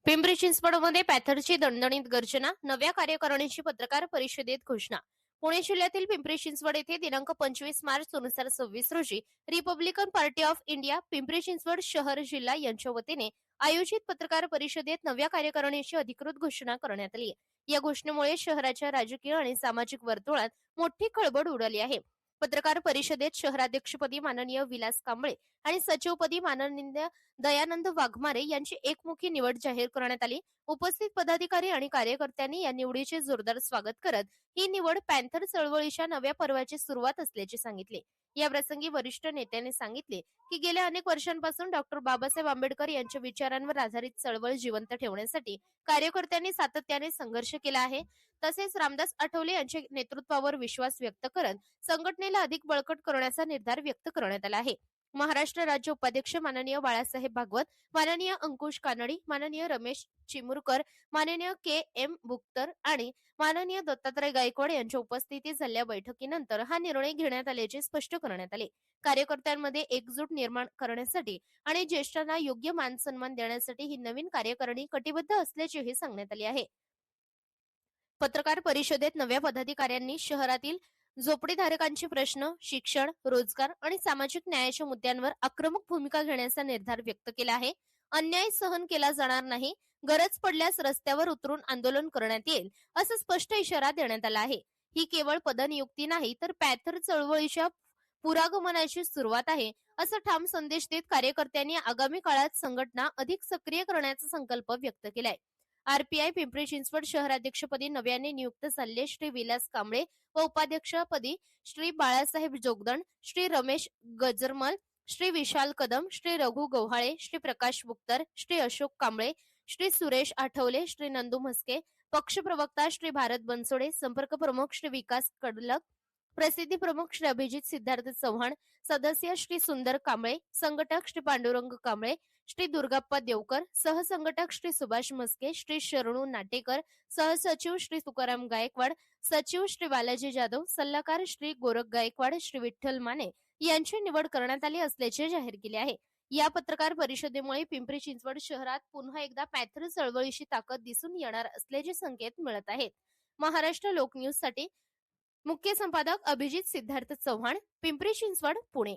पिंपरी चिंचवडमध्ये पॅथरची दणदणीत गर्जना, नव्या कार्यकारिणीची पत्रकार परिषदेत घोषणा. पुणे जिल्ह्यातील पिंपरी चिंचवड येथे दिनांक 25 मार्च 2026 रोजी Republican party of India Pimpri Chinchwad शहर जिल्हा यांच्या वतीने आयोजित पत्रकार परिषदेत नव्या कार्यकारिणीची अधिकृत घोषणा करण्यात आली. या घोषणेमुळे शहराच्या राजकीय आणि सामाजिक वर्तुळात मोठी खळबळ उडाली आहे. पत्रकार परिषदेत शहराध्यक्षपदी माननीय विलास कांबळे आणि सचिवपदी माननीय दयानंद वाघमारे यांची एकमुखी निवड जाहीर करण्यात आली. उपस्थित पदाधिकारी आणि कार्यकर्त्यांनी या निवडीचे जोरदार स्वागत करत ही निवड पॅन्थर चळवळीच्या नव्या पर्वाची सुरुवात असल्याचे सांगितले. या प्रसंगी वरिष्ठ नेत्यांनी सांगितले की गेल्या अनेक वर्षांपासून डॉक्टर बाबासाहेब आंबेडकर यांच्या विचारांवर आधारित चळवळ जिवंत ठेवण्यासाठी कार्यकर्त्यांनी सातत्याने संघर्ष केला आहे. तसेच रामदास आठवले यांच्या नेतृत्वावर विश्वास व्यक्त करत संघटनेला अधिक बळकट करण्याचा निर्धार व्यक्त करण्यात आला आहे. महाराष्ट्र राज्य उपाध्यक्ष माननीय बाळासाहेब भागवत, माननीय अंकुश कानडी, माननीय रमेश चिमुरकर, माननीय के एम बुक्तर आणि माननीय दत्तात्रय गायकवाड यांच्या उपस्थितीत झालेल्या बैठकीनंतर हा निर्णय घेण्यात आल्याचे स्पष्ट करण्यात आले. कार्यकर्त्यांमध्ये एकजूट निर्माण करण्यासाठी आणि ज्येष्ठांना योग्य मान सन्मान देण्यासाठी ही नवीन कार्यकारिणी कटिबद्ध असल्याचेही सांगण्यात आले आहे. पत्रकार परिषदेत नव्या पदाधिकाऱ्यांनी शहरातील झोपडीधारकांचे प्रश्न, शिक्षण, रोजगार आणि सामाजिक न्यायाच्या मुद्द्यांवर आक्रमक भूमिका घेण्याचा निर्धार व्यक्त केला आहे. अन्याय सहन केला जाणार नाही, गरज पडल्यास रस्त्यावर उतरून आंदोलन करण्यात येईल, असा स्पष्ट इशारा देण्यात आला आहे. ही केवळ पदनियुक्ती नाही तर पॅथर चळवळीच्या पुरागमनाची सुरुवात आहे, असा ठाम संदेश देत कार्यकर्त्यांनी आगामी काळात संघटना अधिक सक्रिय करण्याचा संकल्प व्यक्त केलाय. आरपीआय पिंपरी चिंचवड शहराध्यक्षपदी नव्याने नियुक्त झालेले श्री विलास कांबळे व उपाध्यक्षपदी श्री बाळासाहेब जोगदंड, श्री रमेश गजरमल, श्री विशाल कदम, श्री रघु गव्हाळे, श्री प्रकाश बुक्तर, श्री अशोक कांबळे, श्री सुरेश आठवले, श्री नंदू म्हस्के, पक्ष प्रवक्ता श्री भारत बनसोडे, संपर्क प्रमुख श्री विकास कडलक, प्रसिद्धी प्रमुख श्री अभिजित सिद्धार्थ चव्हाण, सदस्य श्री सुंदर कांबळे, संघटक श्री पांडुरंग कांबळे, श्री दुर्गाप्पा देवकर, सहसंघटक श्री सुभाष मस्के, श्री शरणू नाटेकर, सहसचिव श्री तुकाराम गायकवाड, सचिव श्री बालाजी जाधव, सल्लागार श्री गोरख गायकवाड, श्री विठ्ठल माने यांची निवड करण्यात आली असल्याचे जाहीर केले आहे. या पत्रकार परिषदेमुळे पिंपरी चिंचवड शहरात पुन्हा एकदा पॅथर चळवळीची ताकद दिसून येणार असल्याचे संकेत मिळत आहेत. महाराष्ट्र लोक न्यूज साठी मुख्य संपादक अभिजित सिद्धार्थ चव्हाण, पिंपरी चिंचवड, पुणे.